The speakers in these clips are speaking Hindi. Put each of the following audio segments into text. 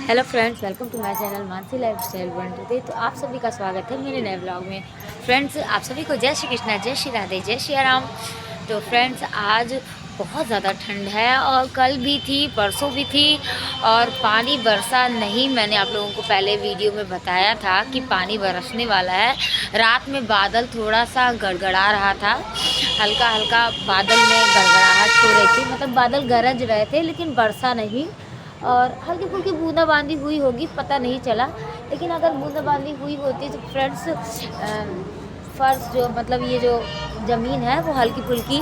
Hello friends, welcome to my channel Mansi life style 123। तो आप सभी का स्वागत है मेरे नए ब्लॉग में। फ्रेंड्स, आप सभी को जय श्री कृष्णा, जय श्री राधे, जय श्री राम। तो फ्रेंड्स, आज बहुत ज़्यादा ठंड है और कल भी थी, परसों भी थी और पानी बरसा नहीं। मैंने आप लोगों को पहले वीडियो में बताया था कि पानी बरसने वाला है। रात में बादल थोड़ा सा गड़गड़ा रहा था, हल्का हल्का बादल में गड़गड़ाहट हो रही थी, मतलब बादल गरज रहे थे लेकिन बरसा नहीं। और हल्की फुल्की बूंदाबांदी हुई होगी, पता नहीं चला। लेकिन अगर बूंदाबांदी हुई होती तो फ्रेंड्स, फर्श जो मतलब ये जो ज़मीन है वो हल्की फुल्की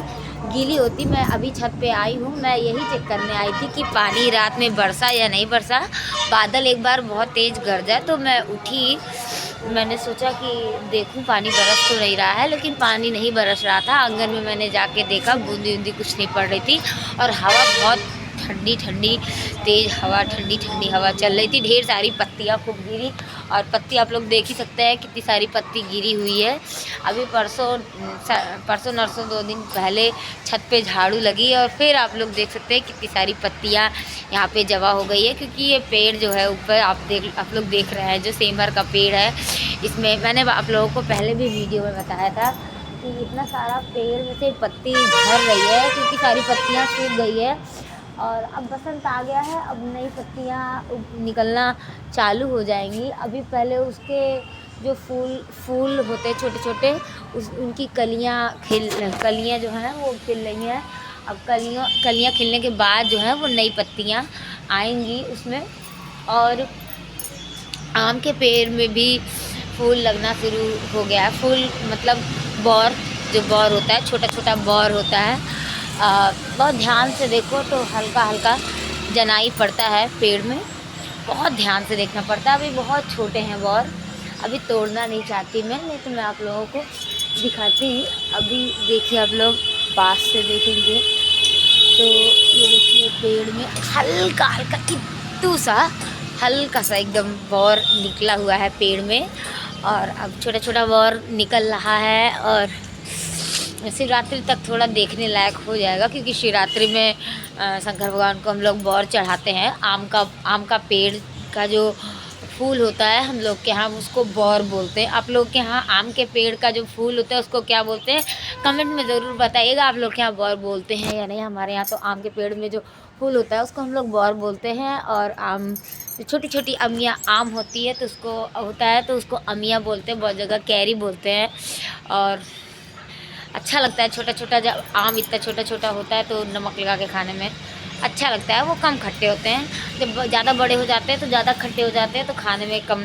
गीली होती। मैं अभी छत पे आई हूँ, मैं यही चेक करने आई थी कि पानी रात में बरसा या नहीं बरसा। बादल एक बार बहुत तेज़ गरजा तो मैं उठी, मैंने सोचा कि देखूं पानी बरस तो नहीं रहा है, लेकिन पानी नहीं बरस रहा था। आंगन में मैंने जाके देखा, बूंदी बूंदी कुछ नहीं पड़ रही थी और हवा बहुत ठंडी ठंडी, तेज़ हवा, ठंडी ठंडी हवा चल रही थी। ढेर सारी पत्तियाँ खूब गिरी और पत्ती आप लोग देख ही सकते हैं कितनी सारी पत्ती गिरी हुई है। अभी परसों नरसों 2 दिन पहले छत पे झाड़ू लगी और फिर आप लोग देख सकते हैं कितनी सारी पत्तियाँ यहाँ पे जमा हो गई है। क्योंकि ये पेड़ जो है ऊपर आप लोग देख रहे हैं, जो सेमर का पेड़ है, इसमें मैंने आप लोगों को पहले भी वीडियो में बताया था कि इतना सारा पेड़ में से पत्ती झड़ रही है क्योंकि सारी पत्तियाँ सूख गई है। और अब बसंत आ गया है, अब नई पत्तियाँ निकलना चालू हो जाएंगी। अभी पहले उसके जो फूल होते हैं छोटे छोटे, उनकी कलियाँ जो हैं वो खिल रही हैं। अब कलियाँ खिलने के बाद जो है वो नई पत्तियाँ आएंगी उसमें। और आम के पेड़ में भी फूल लगना शुरू हो गया है। फूल मतलब जो बौर होता है, छोटा छोटा बौर होता है। बहुत ध्यान से देखो तो हल्का हल्का जनाई पड़ता है पेड़ में, बहुत ध्यान से देखना पड़ता है। अभी बहुत छोटे हैं बौर, अभी तोड़ना नहीं चाहती मैं, नहीं तो मैं आप लोगों को दिखाती। अभी देखिए, आप लोग पास से देखेंगे तो ये देखिए पेड़ में हल्का हल्का हल्का सा एकदम बौर निकला हुआ है पेड़ में। और अब छोटा छोटा बौर निकल रहा है और शिवरात्रि तक थोड़ा देखने लायक हो जाएगा, क्योंकि शिवरात्रि में शंकर भगवान को हम लोग बौर चढ़ाते हैं। आम का पेड़ का जो फूल होता है हम लोग के यहाँ उसको बौर बोलते हैं। आप लोग के यहाँ आम के पेड़ का जो फूल होता है उसको क्या बोलते हैं, कमेंट में ज़रूर बताइएगा। आप लोग के यहाँ बौर बोलते हैं या नहीं। हमारे यहाँ तो आम के पेड़ में जो फूल होता है उसको हम लोग बौर बोलते हैं। और आम छोटी छोटी अमियाँ आम होती है तो उसको अमियाँ बोलते हैं, बहुत जगह कैरी बोलते हैं। और अच्छा लगता है छोटा छोटा, जब आम इतना छोटा छोटा होता है तो नमक लगा के खाने में अच्छा लगता है। वो कम खट्टे होते हैं, जब ज़्यादा बड़े हो जाते हैं तो ज़्यादा खट्टे हो जाते हैं, तो खाने में कम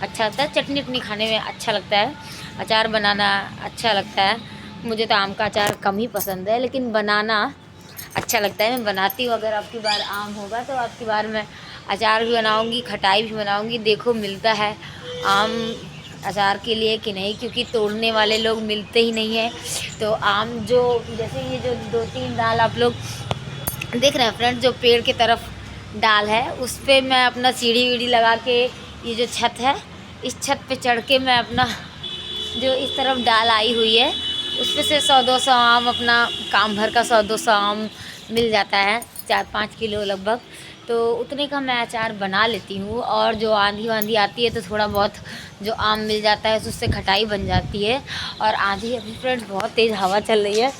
अच्छा लगता है। चटनी उटनी खाने में अच्छा लगता है, अचार बनाना अच्छा लगता है। मुझे तो आम का अचार कम ही पसंद है, लेकिन बनाना अच्छा लगता है, मैं बनाती हूँ। अगर आपकी बार आम होगा तो आपकी बार मैं अचार भी बनाऊँगी, खटाई भी बनाऊँगी। देखो मिलता है आम अचार के लिए कि नहीं, क्योंकि तोड़ने वाले लोग मिलते ही नहीं हैं। तो आम जो जैसे ये जो 2-3 डाल आप लोग देख रहे हैं फ्रेंड्स, जो पेड़ की तरफ डाल है उस पर मैं अपना सीढ़ी वीढ़ी लगा के, ये जो छत है इस छत पे चढ़ के मैं अपना जो इस तरफ डाल आई हुई है उस पर से 100-200 आम, अपना काम भर का 100-200 आम मिल जाता है, 4-5 किलो लगभग। तो उतने का मैं अचार बना लेती हूँ। और जो आंधी वांधी आती है तो थोड़ा बहुत जो आम मिल जाता है उससे खटाई बन जाती है। और आंधी अभी फ्रेंड्स बहुत तेज़ हवा चल रही है,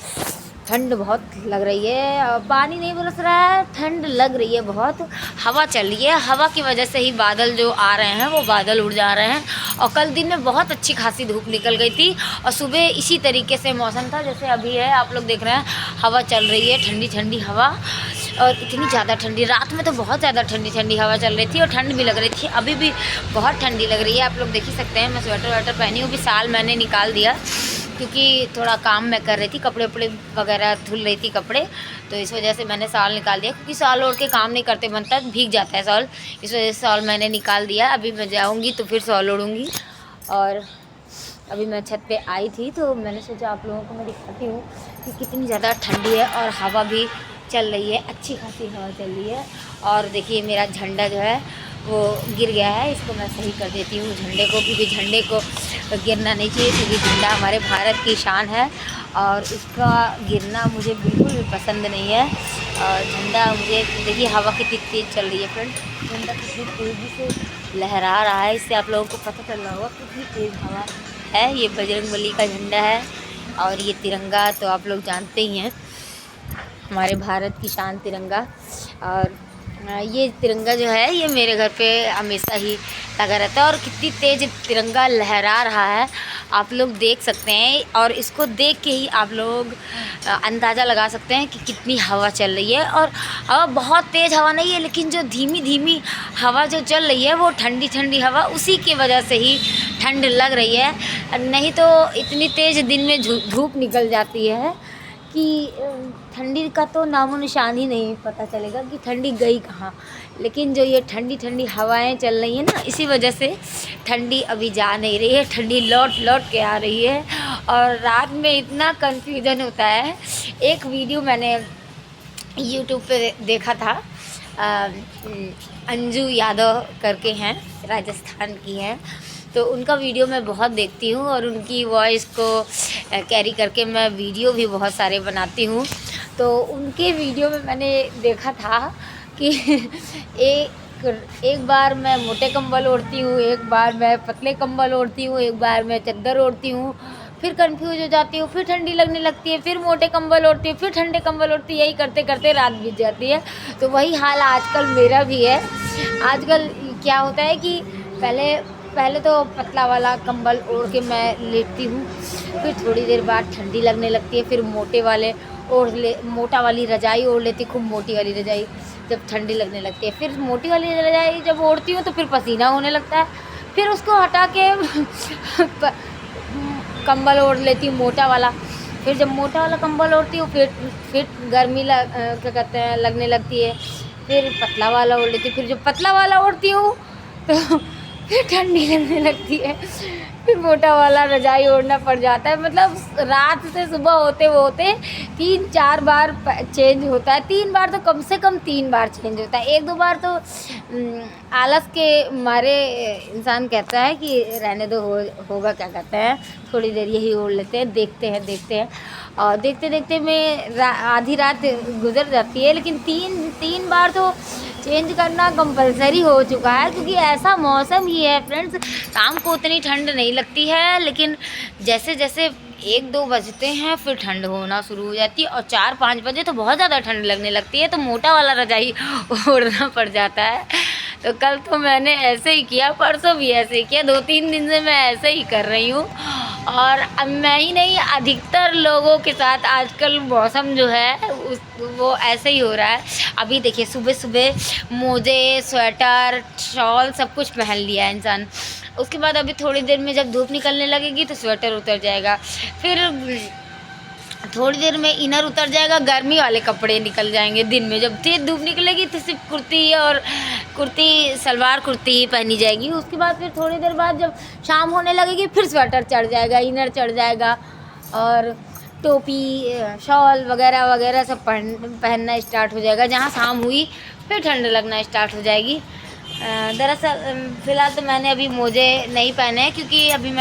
ठंड बहुत लग रही है। पानी नहीं बरस रहा है, ठंड लग रही है बहुत, हवा चल रही है। हवा की वजह से ही बादल जो आ रहे हैं वो बादल उड़ जा रहे हैं। और कल दिन में बहुत अच्छी खासी धूप निकल गई थी और सुबह इसी तरीके से मौसम था जैसे अभी है। आप लोग देख रहे हैं हवा चल रही है, ठंडी ठंडी हवा। और इतनी ज़्यादा ठंडी, रात में तो बहुत ज़्यादा ठंडी ठंडी हवा चल रही थी और ठंड भी लग रही थी। अभी भी बहुत ठंडी लग रही है, आप लोग देख ही सकते हैं। मैं स्वेटर वेटर पहनी हूँ, भी साल मैंने निकाल दिया क्योंकि थोड़ा काम मैं कर रही थी, कपड़े उपड़े वगैरह धुल रही थी कपड़े, तो इस वजह से मैंने शॉल निकाल दिया। क्योंकि शॉल ओढ़ के काम नहीं करते बनता, भीग जाता है शॉल, इस वजह से शॉल मैंने निकाल दिया। अभी मैं जाऊँगी तो फिर शॉल ओढ़ूँगी। और अभी मैं छत पे आई थी तो मैंने सोचा आप लोगों को मैं दिखाती हूँ कि कितनी ज़्यादा ठंडी है और हवा भी चल रही है, अच्छी खासी हवा चल रही है। और देखिए मेरा झंडा जो है वो गिर गया है, इसको मैं सही कर देती हूँ झंडे को, क्योंकि झंडे को गिरना नहीं चाहिए, क्योंकि झंडा हमारे भारत की शान है और इसका गिरना मुझे बिल्कुल भी पसंद नहीं है। और झंडा मुझे देखिए हवा कितनी तेज़ चल रही है फ्रेंड, झंडा कितनी तेज़ी से लहरा रहा है, इससे आप लोगों को पता चल रहा होगा कितनी तेज़ हवा है। ये बजरंगबली का झंडा है और ये तिरंगा तो आप लोग जानते ही हैं, हमारे भारत की शान तिरंगा। और ये तिरंगा जो है ये मेरे घर पे हमेशा ही लगा रहता है और कितनी तेज़ तिरंगा लहरा रहा है आप लोग देख सकते हैं। और इसको देख के ही आप लोग अंदाज़ा लगा सकते हैं कि कितनी हवा चल रही है। और हवा बहुत तेज़ हवा नहीं है, लेकिन जो धीमी धीमी हवा जो चल रही है वो ठंडी ठंडी हवा, उसी की वजह से ही ठंड लग रही है। नहीं तो इतनी तेज़ दिन में धूप निकल जाती है कि ठंडी का तो नामो निशान ही नहीं पता चलेगा कि ठंडी गई कहाँ। लेकिन जो ये ठंडी ठंडी हवाएं चल रही हैं ना, इसी वजह से ठंडी अभी जा नहीं रही है, ठंडी लौट लौट के आ रही है। और रात में इतना कन्फ्यूजन होता है। एक वीडियो मैंने यूट्यूब पे देखा था, अंजू यादव करके हैं, राजस्थान की हैं, तो उनका वीडियो मैं बहुत देखती हूँ और उनकी वॉइस को कैरी करके मैं वीडियो भी बहुत सारे बनाती हूँ। तो उनके वीडियो में मैंने देखा था कि एक बार मैं मोटे कंबल ओढ़ती हूँ, एक बार मैं पतले कंबल ओढ़ती हूँ, एक बार मैं चादर ओढ़ती हूँ, फिर कंफ्यूज हो जाती हूँ, फिर ठंडी लगने लगती है, फिर मोटे कंबल ओढ़ती हूँ, फिर ठंडे कंबल ओढ़ती है, यही करते करते रात बीत जाती है। तो वही हाल आजकल मेरा भी है। आजकल क्या होता है कि पहले तो पतला वाला कंबल ओढ़ के मैं लेटती हूँ, फिर थोड़ी देर बाद ठंडी लगने लगती है, फिर मोटा वाली रजाई ओढ़ लेती, खूब मोटी वाली रजाई, जब ठंडी लगने लगती है। फिर मोटी वाली रजाई जब ओढ़ती हूँ तो फिर पसीना होने लगता है, फिर उसको हटा के कंबल ओढ़ लेती हूँ मोटा वाला। फिर जब मोटा वाला कंबल ओढ़ती हूँ फिर गर्मी क्या कहते हैं लगने लगती है, फिर पतला वाला ओढ़ लेती हूँ। फिर जब पतला वाला ओढ़ती हूँ तो फिर ठंडी लगने लगती है, फिर मोटा वाला रजाई ओढ़ना पड़ जाता है। मतलब रात से सुबह होते 3-4 बार चेंज होता है, 3 बार तो कम से कम 3 बार चेंज होता है। 1-2 बार तो आलस के मारे इंसान कहता है कि रहने दो, होगा क्या कहते हैं, थोड़ी देर यही ओढ़ लेते हैं, देखते हैं। और देखते देखते में आधी रात गुजर जाती है, लेकिन 3 बार तो चेंज करना कंपलसरी हो चुका है, क्योंकि ऐसा मौसम ही है फ्रेंड्स। शाम को उतनी ठंड नहीं लगती है, लेकिन जैसे जैसे 1-2 बजते हैं फिर ठंड होना शुरू हो जाती है, और 4-5 बजे तो बहुत ज़्यादा ठंड लगने लगती है, तो मोटा वाला रजाई ओढ़ना पड़ जाता है। तो कल तो मैंने ऐसे ही किया, परसों भी ऐसे ही किया, 2-3 दिन से मैं ऐसे ही कर रही हूँ। और अब मैं ही नहीं, अधिकतर लोगों के साथ आजकल मौसम जो है वो ऐसे ही हो रहा है। अभी देखिए सुबह सुबह मोजे, स्वेटर, शॉल सब कुछ पहन लिया है इंसान, उसके बाद अभी थोड़ी देर में जब धूप निकलने लगेगी तो स्वेटर उतर जाएगा, फिर थोड़ी देर में इनर उतर जाएगा, गर्मी वाले कपड़े निकल जाएंगे। दिन में जब तेज धूप निकलेगी तो सिर्फ कुर्ती सलवार कुर्ती ही पहनी जाएगी। उसके बाद फिर थोड़ी देर बाद जब शाम होने लगेगी फिर स्वेटर चढ़ जाएगा, इनर चढ़ जाएगा, और टोपी, शॉल वगैरह वगैरह सब पहनना स्टार्ट हो जाएगा। जहाँ शाम हुई फिर ठंड लगना स्टार्ट हो जाएगी। दरअसल फ़िलहाल तो मैंने अभी मोजे नहीं पहने हैं, क्योंकि अभी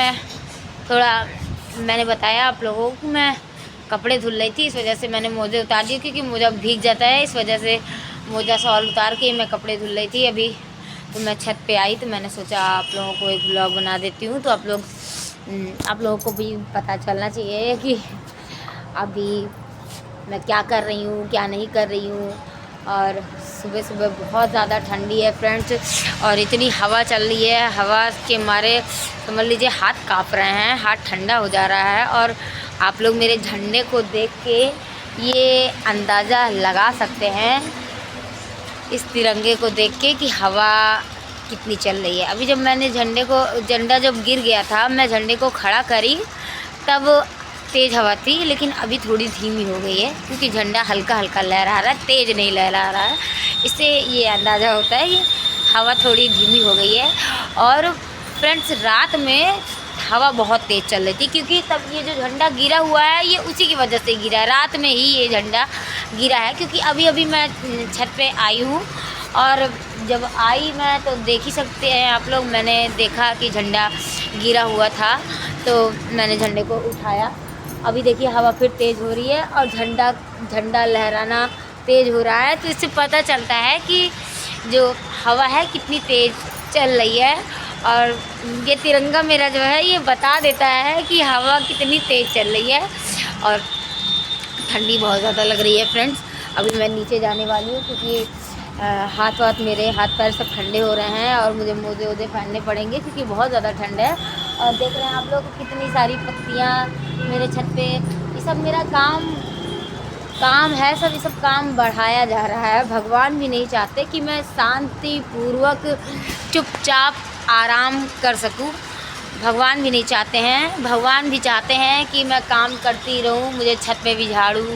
मैंने बताया आप लोगों को मैं कपड़े धुल रही थी, इस वजह से मैंने मोजे उतार दिए, क्योंकि मोजा भीग जाता है, इस वजह से मोजा शॉल उतार के मैं कपड़े धुल रही थी। अभी तो मैं छत पे आई तो मैंने सोचा आप लोगों को एक ब्लॉग बना देती हूँ, तो आप लोगों को भी पता चलना चाहिए कि अभी मैं क्या कर रही हूँ, क्या नहीं कर रही हूँ। और सुबह सुबह बहुत ज़्यादा ठंडी है फ्रेंड्स, और इतनी हवा चल रही है, हवा के मारे समझ लीजिए हाथ काँप रहे हैं, हाथ ठंडा हो जा रहा है। और आप लोग मेरे झंडे को देख के ये अंदाज़ा लगा सकते हैं, इस तिरंगे को देख के, कि हवा कितनी चल रही है। अभी जब मैंने झंडा जब गिर गया था, मैं झंडे को खड़ा करी तब तेज़ हवा थी, लेकिन अभी थोड़ी धीमी हो गई है, क्योंकि झंडा हल्का हल्का लहरा रहा है, तेज़ नहीं लहरा रहा है। इससे ये अंदाज़ा होता है कि हवा थोड़ी धीमी हो गई है। और फ्रेंड्स रात में हवा बहुत तेज़ चल रही थी, क्योंकि तब ये जो झंडा गिरा हुआ है ये उसी की वजह से गिरा है, रात में ही ये झंडा गिरा है। क्योंकि अभी मैं छत पे आई हूँ, और जब आई मैं तो देख ही सकते हैं आप लोग, मैंने देखा कि झंडा गिरा हुआ था, तो मैंने झंडे को उठाया। अभी देखिए हवा फिर तेज़ हो रही है और झंडा लहराना तेज़ हो रहा है। तो इससे पता चलता है कि जो हवा है कितनी तेज़ चल रही है, और ये तिरंगा मेरा जो है ये बता देता है कि हवा कितनी तेज़ चल रही है। और ठंडी बहुत ज़्यादा लग रही है फ्रेंड्स। अभी मैं नीचे जाने वाली हूँ क्योंकि मेरे हाथ पैर सब ठंडे हो रहे हैं और मुझे मोजे वोजे पहनने पड़ेंगे क्योंकि बहुत ज़्यादा ठंड है। और देख रहे हैं आप लोग कितनी सारी पत्तियाँ मेरे छत पे। ये सब मेरा काम है, सब ये सब काम बढ़ाया जा रहा है। भगवान भी नहीं चाहते कि मैं शांतिपूर्वक चुपचाप आराम कर सकूं। भगवान भी नहीं चाहते हैं। भगवान भी चाहते हैं कि मैं काम करती रहूं, मुझे छत पे भी झाड़ू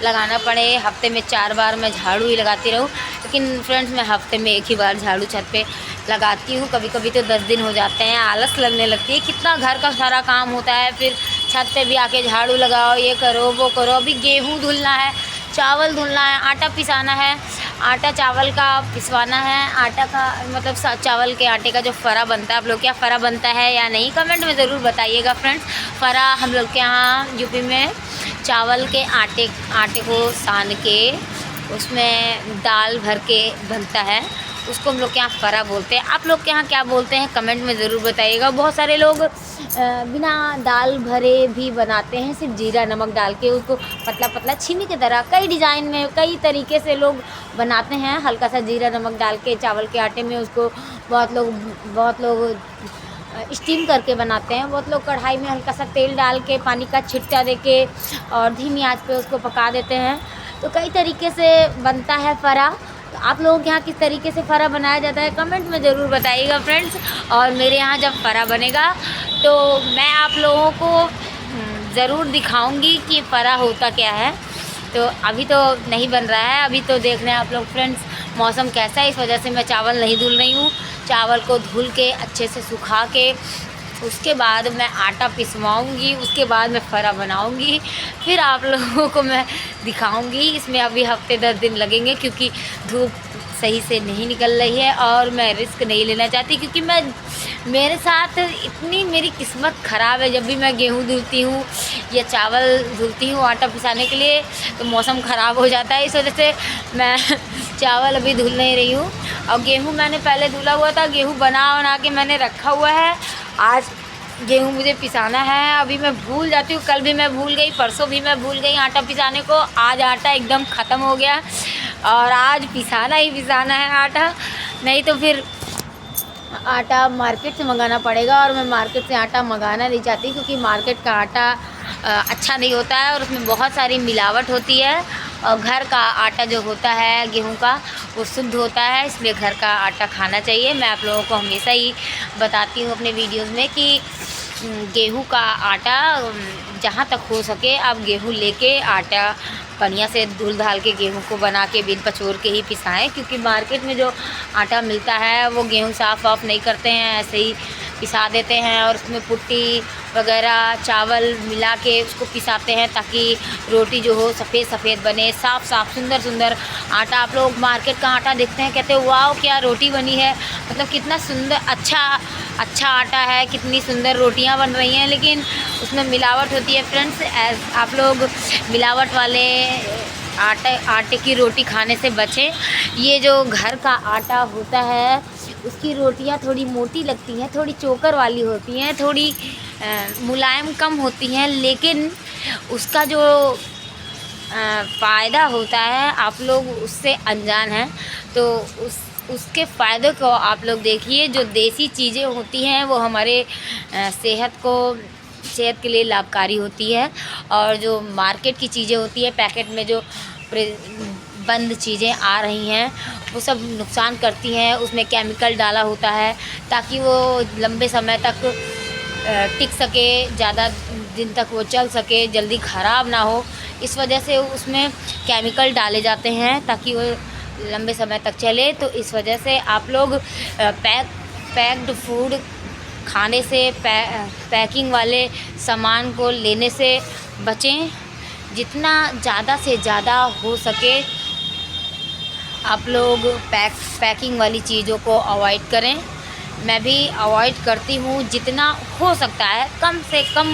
लगाना पड़े। हफ्ते में 4 बार मैं झाड़ू ही लगाती रहूं। लेकिन फ्रेंड्स मैं हफ्ते में 1 ही बार झाड़ू छत पे लगाती हूँ। कभी कभी तो 10 दिन हो जाते हैं, आलस लगने लगती है। कितना घर का सारा काम होता है, फिर छत पे भी आके झाड़ू लगाओ, ये करो वो करो। अभी गेहूँ धुलना है, चावल धुलना है, आटा पिसाना है, आटा चावल का पिसवाना है। आटा का मतलब चावल के आटे का जो फरा बनता है, आप लोग के यहाँ फरा बनता है या नहीं कमेंट में ज़रूर बताइएगा फ्रेंड्स। फरा हम लोग के यहाँ यूपी में चावल के आटे को सान के उसमें दाल भर के बनता है, उसको हम लोग के यहाँ फरा बोलते हैं। आप लोग के यहाँ क्या बोलते हैं कमेंट में ज़रूर बताइएगा। बहुत सारे लोग बिना दाल भरे भी बनाते हैं, सिर्फ जीरा नमक डाल के उसको पतला पतला छीमी की तरह। कई डिज़ाइन में कई तरीके से लोग बनाते हैं, हल्का सा जीरा नमक डाल के चावल के आटे में। उसको बहुत लोग स्टीम करके बनाते हैं, बहुत लोग कढ़ाई में हल्का सा तेल डाल के पानी का छिट्टा दे के और धीमी आंच पे उसको पका देते हैं। तो कई तरीके से बनता है फरा। तो आप लोगों के यहाँ किस तरीके से फरा बनाया जाता है कमेंट में ज़रूर बताइएगा फ्रेंड्स। और मेरे यहाँ जब फरा बनेगा तो मैं आप लोगों को ज़रूर दिखाऊंगी कि फरा होता क्या है। तो अभी तो नहीं बन रहा है, अभी तो देख रहे हैं आप लोग फ्रेंड्स मौसम कैसा है, इस वजह से मैं चावल नहीं धुल रही हूँ। चावल को धुल के अच्छे से सुखा के उसके बाद मैं आटा पिसवाऊँगी, उसके बाद मैं फरा बनाऊँगी, फिर आप लोगों को मैं दिखाऊँगी। इसमें अभी हफ्ते 10 दिन लगेंगे क्योंकि धूप सही से नहीं निकल रही है और मैं रिस्क नहीं लेना चाहती क्योंकि मेरे साथ इतनी मेरी किस्मत ख़राब है। जब भी मैं गेहूँ धुलती हूँ या चावल धुलती हूँ आटा पिसाने के लिए तो मौसम ख़राब हो जाता है, इस वजह से मैं चावल अभी धुल नहीं रही हूँ। और गेहूँ मैंने पहले धुला हुआ था, गेहूँ बना के मैंने रखा हुआ है। आज गेहूँ मुझे पिसाना है, अभी मैं भूल जाती हूँ। कल भी मैं भूल गई, परसों भी मैं भूल गई आटा पिसाने को। आज आटा एकदम ख़त्म हो गया और आज पिसाना ही पिसाना है आटा, नहीं तो फिर आटा मार्केट से मंगाना पड़ेगा। और मैं मार्केट से आटा मंगाना नहीं चाहती क्योंकि मार्केट का आटा अच्छा नहीं होता है और उसमें बहुत सारी मिलावट होती है। और घर का आटा जो होता है गेहूं का वो शुद्ध होता है, इसलिए घर का आटा खाना चाहिए। मैं आप लोगों को हमेशा ही बताती हूँ अपने वीडियोस में कि गेहूं का आटा जहाँ तक हो सके आप गेहूं लेके आटा बढ़िया से धुल धाल के गेहूं को बना के बिन पचोर के ही पिसाएं, क्योंकि मार्केट में जो आटा मिलता है वो गेहूं साफ़ वाफ नहीं करते हैं, ऐसे ही पिसा देते हैं और उसमें पुट्टी वगैरह चावल मिला के उसको पिसाते हैं ताकि रोटी जो हो सफ़ेद सफ़ेद बने, साफ़ साफ़ सुंदर सुंदर आटा। आप लोग मार्केट का आटा देखते हैं कहते हैं वाह क्या रोटी बनी है, मतलब कितना सुंदर अच्छा आटा है, कितनी सुंदर रोटियां बन रही हैं, लेकिन उसमें मिलावट होती है फ्रेंड्स। आप लोग मिलावट वाले आटे की रोटी खाने से बचें। ये जो घर का आटा होता है उसकी रोटियां थोड़ी मोटी लगती हैं, थोड़ी चोकर वाली होती हैं, थोड़ी मुलायम कम होती हैं, लेकिन उसका जो फ़ायदा होता है आप लोग उससे अनजान हैं। तो उसके फ़ायदे को आप लोग देखिए। जो देसी चीज़ें होती हैं वो हमारे सेहत के लिए लाभकारी होती है, और जो मार्केट की चीज़ें होती है पैकेट में जो बंद चीज़ें आ रही हैं वो सब नुकसान करती हैं। उसमें केमिकल डाला होता है ताकि वो लंबे समय तक टिक सके, ज़्यादा दिन तक वो चल सके, जल्दी ख़राब ना हो। इस वजह से उसमें केमिकल डाले जाते हैं ताकि वो लंबे समय तक चले। तो इस वजह से आप लोग पैक्ड फूड खाने से, पैकिंग वाले सामान को लेने से बचें। जितना ज़्यादा से ज़्यादा हो सके आप लोग पैकिंग वाली चीज़ों को अवॉइड करें। मैं भी अवॉइड करती हूँ, जितना हो सकता है कम से कम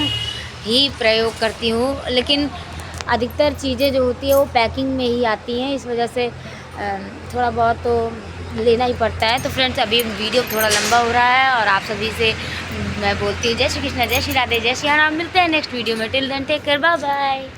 ही प्रयोग करती हूँ, लेकिन अधिकतर चीज़ें जो होती है वो पैकिंग में ही आती हैं, इस वजह से थोड़ा बहुत तो लेना ही पड़ता है। तो फ्रेंड्स अभी वीडियो थोड़ा लंबा हो रहा है और आप सभी से मैं बोलती हूँ जय श्री कृष्ण, जय श्री राधे, जय श्री राम। मिलते हैं नेक्स्ट वीडियो में। Till then take care, bye bye.